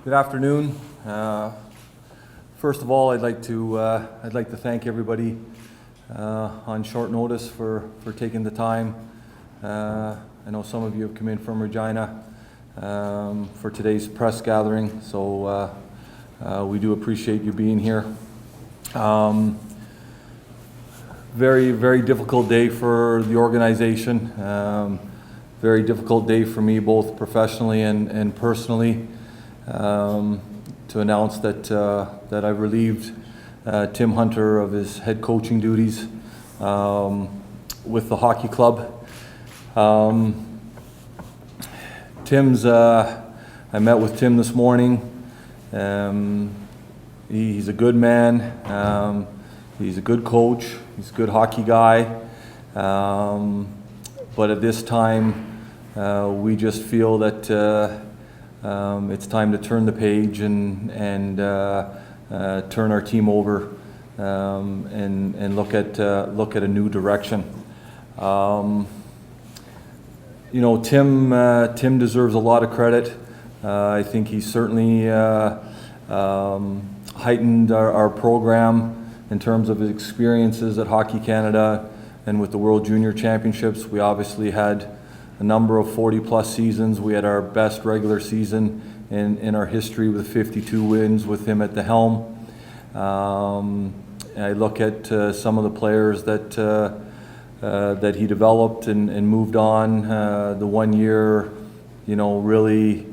Good afternoon. First of all, I'd like to thank everybody on short notice for taking the time. I know some of you have come in from Regina for today's press gathering, so we do appreciate you being here. Very, very difficult day for the organization. Very difficult day for me, both professionally and personally. To announce that I've relieved Tim Hunter of his head coaching duties with the hockey club. I met with Tim this morning. He's a good man. He's a good coach. He's a good hockey guy. But at this time, we just feel that it's time to turn the page and turn our team over and look at a new direction. Tim deserves a lot of credit. I think he certainly heightened our program in terms of his experiences at Hockey Canada and with the World Junior Championships. We obviously had a number of 40-plus seasons. We had our best regular season in our history with 52 wins with him at the helm. I look at some of the players that he developed and moved on. The 1 year, really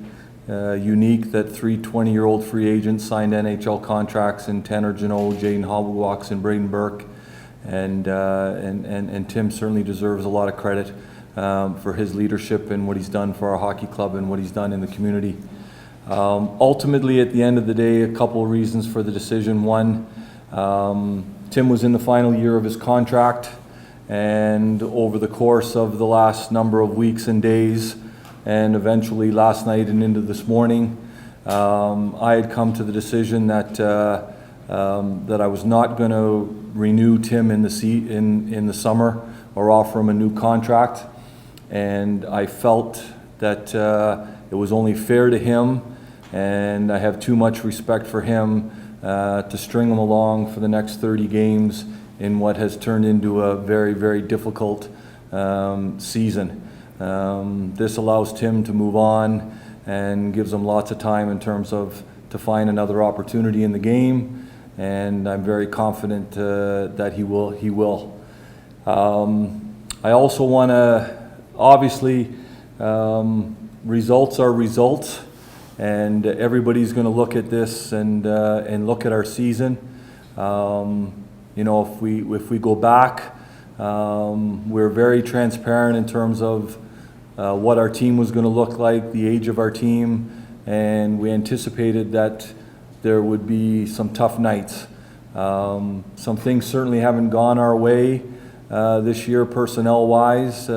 unique that 3 20-year-old free agents signed NHL contracts in Tanner Jeannot, Jaden Hobblewax, and Braden Burke. And Tim certainly deserves a lot of credit for his leadership and what he's done for our hockey club and what he's done in the community. Ultimately, at the end of the day, a couple of reasons for the decision. One, Tim was in the final year of his contract, and over the course of the last number of weeks and days, and eventually last night and into this morning, I had come to the decision that I was not going to renew Tim in the summer or offer him a new contract. And I felt that it was only fair to him, and I have too much respect for him to string him along for the next 30 games in what has turned into a very, very difficult season. This allows Tim to move on and gives him lots of time in terms of to find another opportunity in the game, and I'm very confident that he will. I also want to, obviously, results are results, and everybody's going to look at this and look at our season. If we go back, we're very transparent in terms of what our team was going to look like, the age of our team, and we anticipated that there would be some tough nights. Some things certainly haven't gone our way this year, personnel-wise,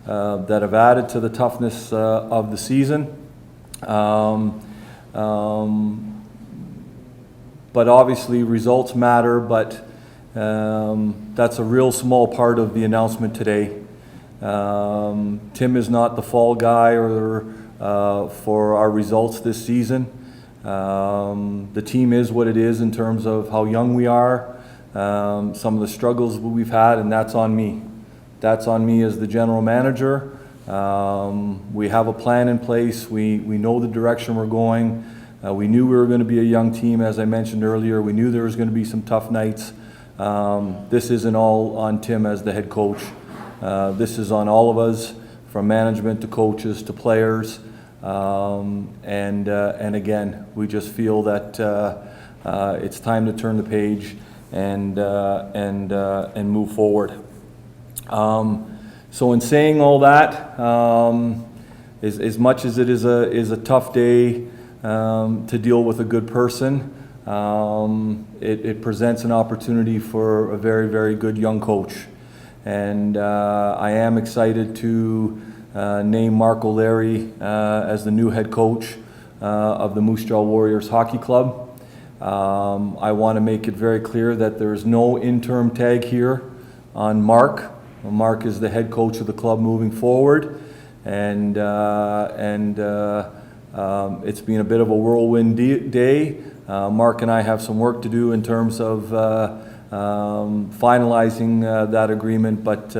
that have added to the toughness of the season. But obviously results matter, but that's a real small part of the announcement today. Tim is not the fall guy for our results this season. The team is what it is in terms of how young we are, some of the struggles we've had, and that's on me. That's on me as the general manager. We have a plan in place. We know the direction we're going. We knew we were going to be a young team, as I mentioned earlier. We knew there was going to be some tough nights. This isn't all on Tim as the head coach. This is on all of us, from management to coaches to players. And again, we just feel that it's time to turn the page and move forward. So in saying all that, as much as it is a tough day to deal with a good person, it presents an opportunity for a very, very good young coach. And I am excited to name Mark O'Leary as the new head coach of the Moose Jaw Warriors Hockey Club. I want to make it very clear that there's no interim tag here on Mark. Mark is the head coach of the club moving forward, and It's been a bit of a whirlwind day. Mark and I have some work to do in terms of finalizing that agreement, but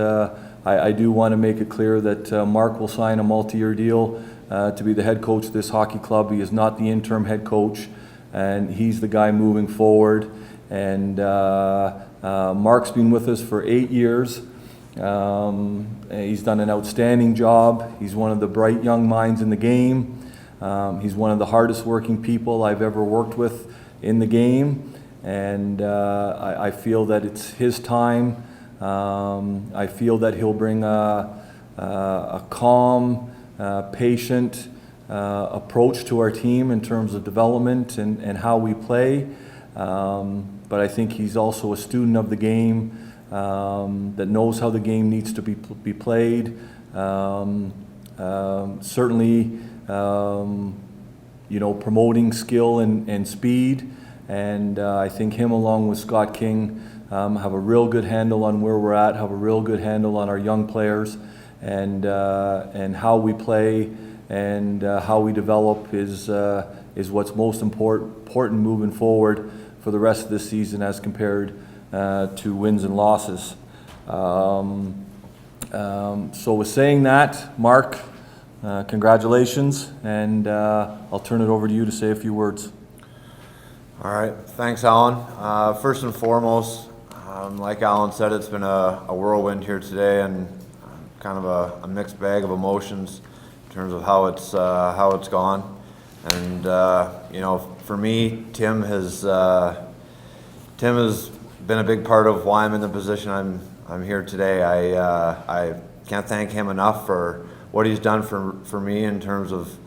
I do want to make it clear that Mark will sign a multi-year deal to be the head coach of this hockey club. He is not the interim head coach, and he's the guy moving forward. And Mark's been with us for 8 years. He's done an outstanding job. He's one of the bright young minds in the game. He's one of the hardest working people I've ever worked with in the game, and I feel that it's his time. I feel that he'll bring a calm, patient approach to our team in terms of development and how we play. But I think he's also a student of the game that knows how the game needs to be played. Certainly, promoting skill and speed. And I think him, along with Scott King, have a real good handle on where we're at, have a real good handle on our young players, and how we play and how we develop is what's most important moving forward for the rest of this season as compared to wins and losses. So with saying that, Mark, congratulations, and I'll turn it over to you to say a few words. All right, thanks, Alan. First and foremost, like Alan said, it's been a whirlwind here today, and kind of a mixed bag of emotions in terms of how it's gone. And for me, Tim has been a big part of why I'm in the position I'm here today. I can't thank him enough for what he's done for me in terms of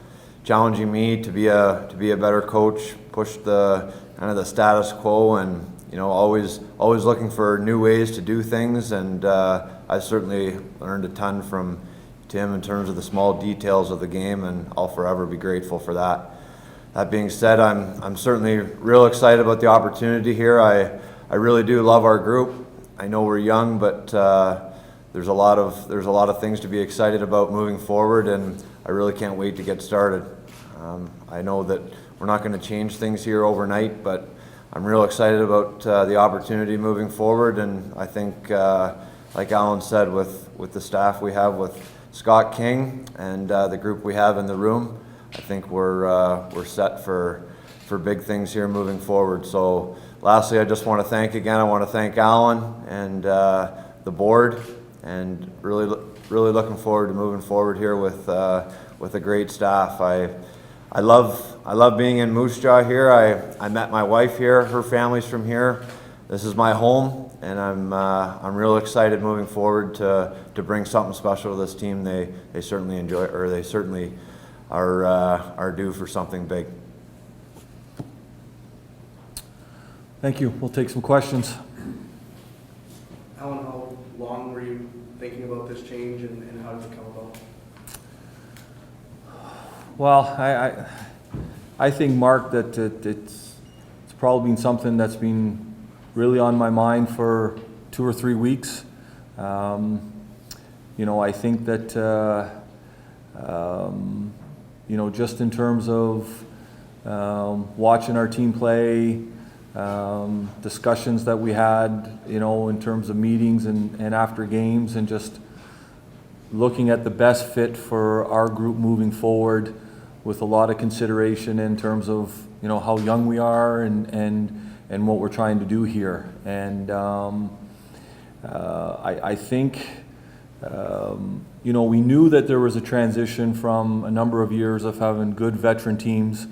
challenging me to be a better coach, push the kind of the status quo, and always looking for new ways to do things. And I certainly learned a ton from Tim in terms of the small details of the game, and I'll forever be grateful for that. That being said, I'm certainly real excited about the opportunity here. I really do love our group. I know we're young, but there's a lot of things to be excited about moving forward, and I really can't wait to get started. I know that we're not going to change things here overnight, but I'm real excited about the opportunity moving forward. And I think, like Alan said, with the staff we have with Scott King and the group we have in the room, I think we're set for big things here moving forward. So lastly, I just want to thank Alan and the board, and really looking forward to moving forward here with a great staff. I love being in Moose Jaw here. I met my wife here. Her family's from here. This is my home, and I'm real excited moving forward to bring something special to this team. They certainly enjoy, or they certainly are due for something big. Thank you. We'll take some questions. Alan, how long were you thinking about this change, and how did it come about? Well, I think, Mark, that it's probably been something that's been really on my mind for 2 or 3 weeks. I think that just in terms of watching our team play, discussions that we had, in terms of meetings and after games, and just looking at the best fit for our group moving forward, with a lot of consideration in terms of how young we are and what we're trying to do here. And I think we knew that there was a transition from a number of years of having good veteran teams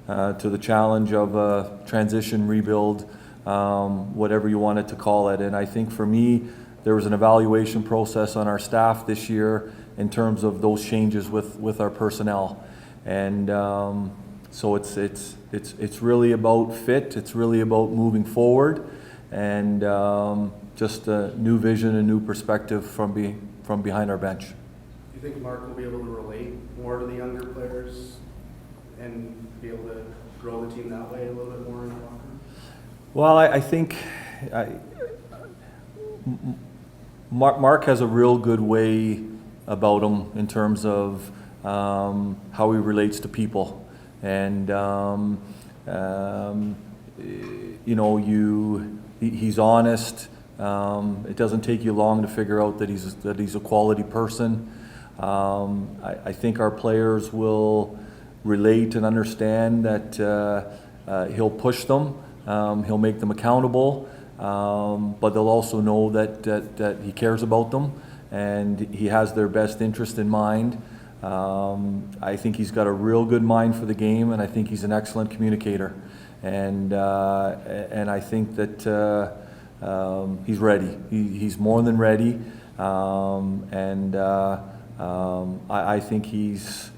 to the challenge of a transition, rebuild, whatever you wanted to call it. And I think for me, there was an evaluation process on our staff this year in terms of those changes with our personnel. And so it's really about fit. It's really about moving forward, and just a new vision, a new perspective from behind our bench. Do you think Mark will be able to relate more to the younger players and be able to grow the team that way a little bit more in the locker room? Well, I think Mark has a real good way about him in terms of how he relates to people. And, he's honest. It doesn't take you long to figure out that he's a quality person. I think our players will relate and understand that he'll push them, he'll make them accountable, but they'll also know that he cares about them and he has their best interest in mind. I think he's got a real good mind for the game, and I think he's an excellent communicator. And I think that he's ready. He's more than ready, I think he's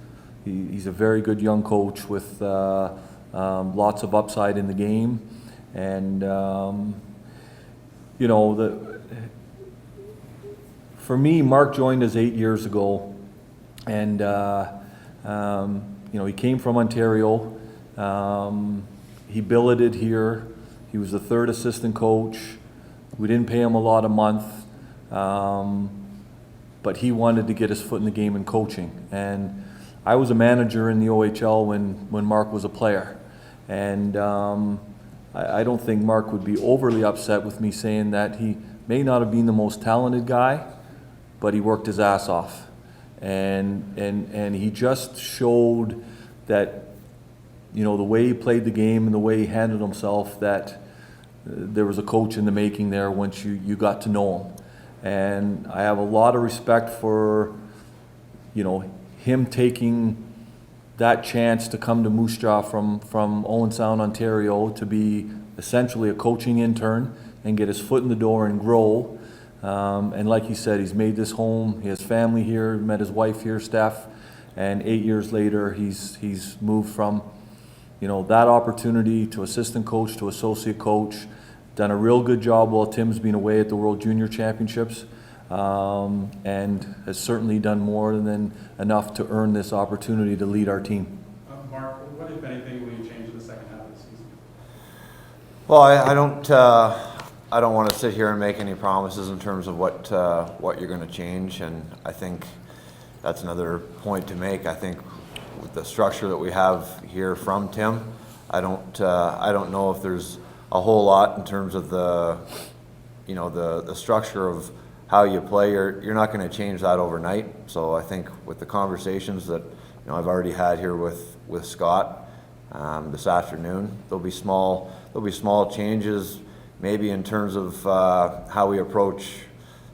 a very good young coach with lots of upside in the game. And for me, Mark joined us 8 years ago, and he came from Ontario. He billeted here. He was the third assistant coach. We didn't pay him a lot a month, but he wanted to get his foot in the game in coaching. And I was a manager in the OHL when Mark was a player. And I don't think Mark would be overly upset with me saying that he may not have been the most talented guy, but he worked his ass off. And he just showed that, the way he played the game and the way he handled himself, that there was a coach in the making there once you got to know him. And I have a lot of respect for, him taking that chance to come to Moose Jaw from Owen Sound, Ontario, to be essentially a coaching intern and get his foot in the door and grow. And like he said, he's made this home. He has family here, met his wife here, Steph, and 8 years later, he's moved from, that opportunity to assistant coach to associate coach. Done a real good job while Tim's been away at the World Junior Championships, and has certainly done more than enough to earn this opportunity to lead our team. Mark, what, if anything, will you change in the second half of the season? Well, I don't want to sit here and make any promises in terms of what you're going to change, and I think that's another point to make. I think with the structure that we have here from Tim, I don't know if there's a whole lot in terms of the structure of how you play. You're not going to change that overnight. So I think with the conversations that I've already had here with Scott this afternoon, there'll be small changes, maybe in terms of how we approach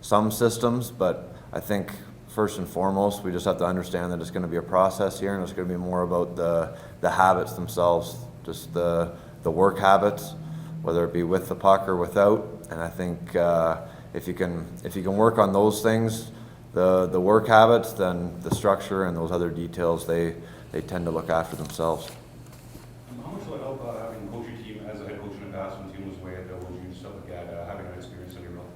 some systems. But I think first and foremost, we just have to understand that it's going to be a process here, and it's going to be more about the habits themselves, just the work habits, whether it be with the puck or without. And I think if you can work on those things, the work habits, then the structure and those other details, they tend to look after themselves. How much will it help having coached your team as a head coach in the past when Tim was away at the World Junior, stuff like that, having that experience under your belt?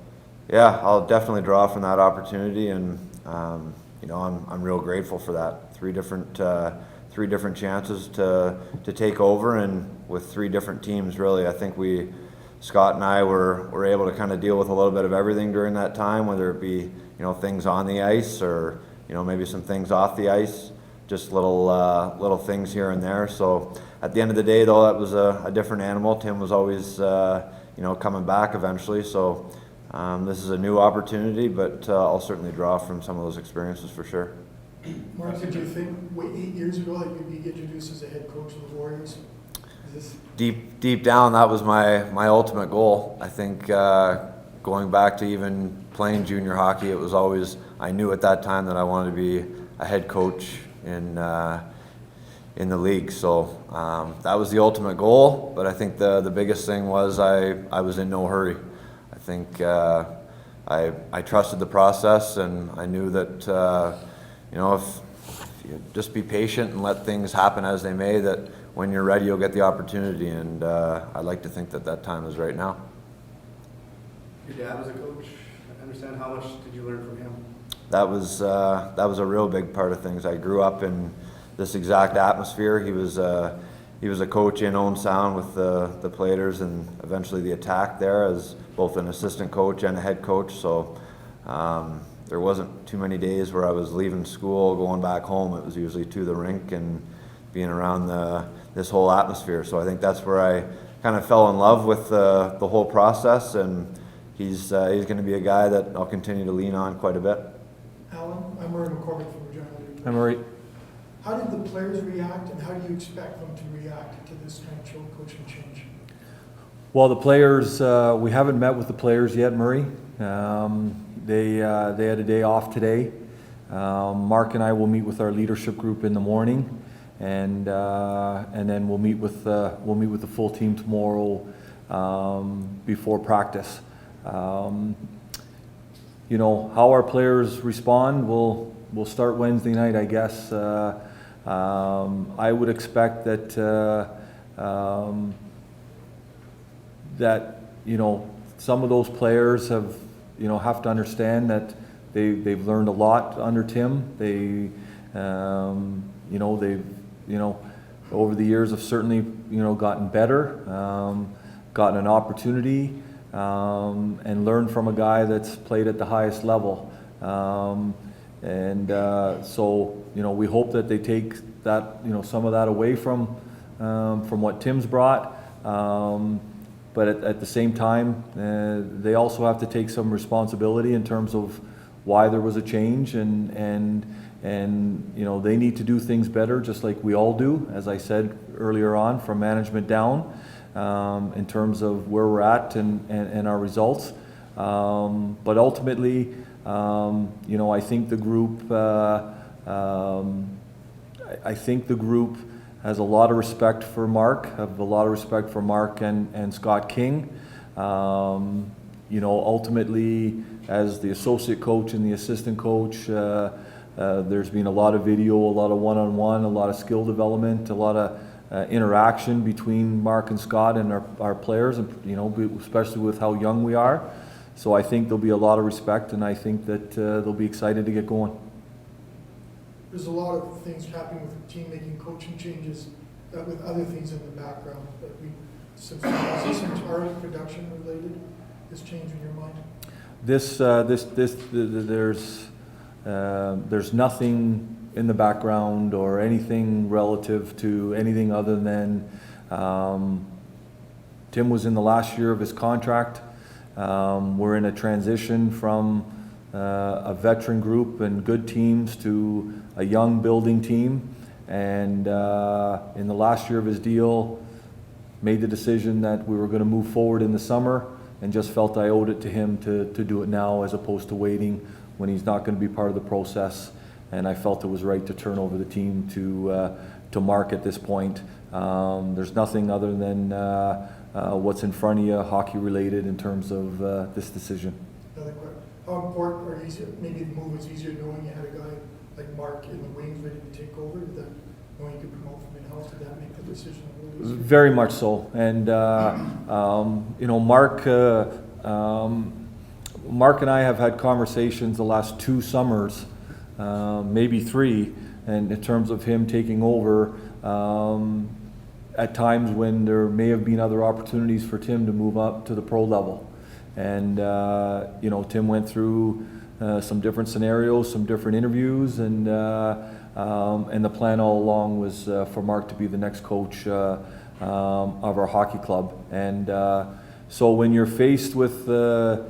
Yeah, I'll definitely draw from that opportunity, and I'm real grateful for that. Three different chances to take over, and with three different teams, really. I think Scott and I were able to kind of deal with a little bit of everything during that time, whether it be things on the ice or maybe some things off the ice, just little things here and there. So at the end of the day, though, that was a different animal. Tim was always coming back eventually. So this is a new opportunity, but I'll certainly draw from some of those experiences for sure. Mark, did you think 8 years ago that you'd be introduced as a head coach of the Warriors? Deep down, that was my ultimate goal. I think going back to even playing junior hockey, it was always, I knew at that time that I wanted to be a head coach in the league. So that was the ultimate goal. But I think the biggest thing was I was in no hurry. I think I trusted the process, and I knew that if you just be patient and let things happen as they may, that when you're ready, you'll get the opportunity. And I'd like to think that time is right now. Your dad was a coach. I understand. How much did you learn from him? That was a real big part of things. I grew up in this exact atmosphere. He was a coach in Owen Sound with the Platers and eventually the Attack there as both an assistant coach and a head coach. So there wasn't too many days where I was leaving school, going back home. It was usually to the rink, and being around this whole atmosphere. So I think that's where I kind of fell in love with the whole process, and he's going to be a guy that I'll continue to lean on quite a bit. Alan, I'm Murray McCormick from Regina League. Hi, Murray. How did the players react, and how do you expect them to react to this kind of coaching change? Well, the players, we haven't met with the players yet, Murray. They had a day off today. Mark and I will meet with our leadership group in the morning, and then we'll meet with the full team tomorrow before practice. You know, how our players respond, we'll start Wednesday night, I guess. I would expect that that, you know, some of those players have to understand that they've learned a lot under Tim. They've over the years have certainly, gotten better, gotten an opportunity, and learned from a guy that's played at the highest level. So, we hope that they take that, some of that away from what Tim's brought. But at the same time, they also have to take some responsibility in terms of why there was a change, and they need to do things better, just like we all do, as I said earlier on, from management down, in terms of where we're at and our results. But ultimately, I think the group has a lot of respect for Mark, and Scott King. Ultimately, as the associate coach and the assistant coach, there's been a lot of video, a lot of one-on-one, a lot of skill development, a lot of interaction between Mark and Scott and our players, and especially with how young we are. So I think there'll be a lot of respect, and I think that they'll be excited to get going. There's a lot of things happening with the team, making coaching changes, with other things in the background. Is this entirely production related, this change in your mind? There's nothing in the background or anything relative to anything other than Tim was in the last year of his contract. We're in a transition from a veteran group and good teams to a young building team, and in the last year of his deal made the decision that we were going to move forward in the summer, and just felt I owed it to him to do it now as opposed to waiting when he's not going to be part of the process. And I felt it was right to turn over the team to Mark at this point. There's nothing other than what's in front of you, hockey related, in terms of this decision. Another question. How important, or easier, maybe the move was easier knowing you had a guy like Mark in the wings ready to take over, that knowing you could promote from in-house, did that make the decision a little easier? Very much so. And Mark and I have had conversations the last 2 summers, maybe 3, and in terms of him taking over at times when there may have been other opportunities for Tim to move up to the pro level. And Tim went through some different scenarios, some different interviews, and the plan all along was for Mark to be the next coach of our hockey club. And so when you're faced with the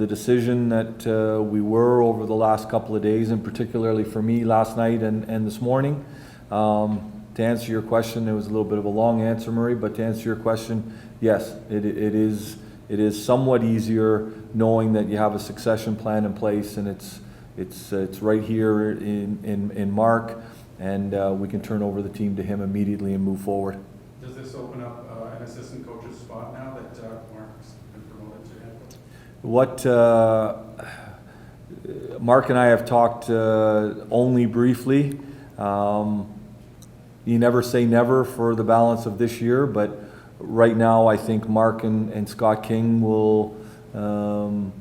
decision that we were over the last couple of days, and particularly for me last night and this morning, to answer your question, it was a little bit of a long answer, Murray, but to answer your question, yes, it is somewhat easier knowing that you have a succession plan in place, and it's right here in Mark, and we can turn over the team to him immediately and move forward. Does this open up an assistant coach's spot now that Mark's been promoted to head coach? What Mark and I have talked only briefly. You never say never for the balance of this year, but right now I think Mark and Scott King will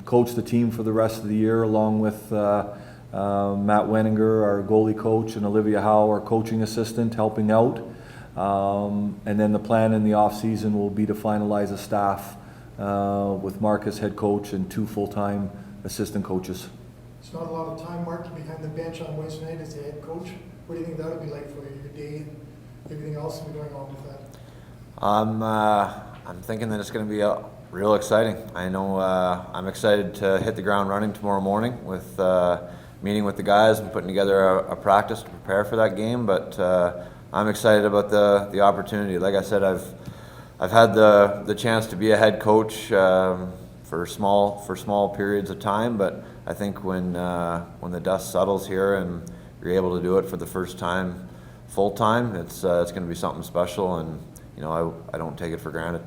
coach the team for the rest of the year, along with Matt Wenninger, our goalie coach, and Olivia Howe, our coaching assistant, helping out. And then the plan in the off-season will be to finalize a staff with Mark as head coach and 2 full-time assistant coaches. It's not a lot of time, Mark, behind the bench on Wednesday night as the head coach. What do you think that would be like for you, your day everything else going on with that? I'm thinking that it's going to be real exciting. I know I'm excited to hit the ground running tomorrow morning with meeting with the guys and putting together a practice to prepare for that game. But I'm excited about the opportunity. Like I said, I've had the chance to be a head coach for small periods of time. But I think when the dust settles here and you're able to do it for the first time full time, it's going to be something special, and I don't take it for granted.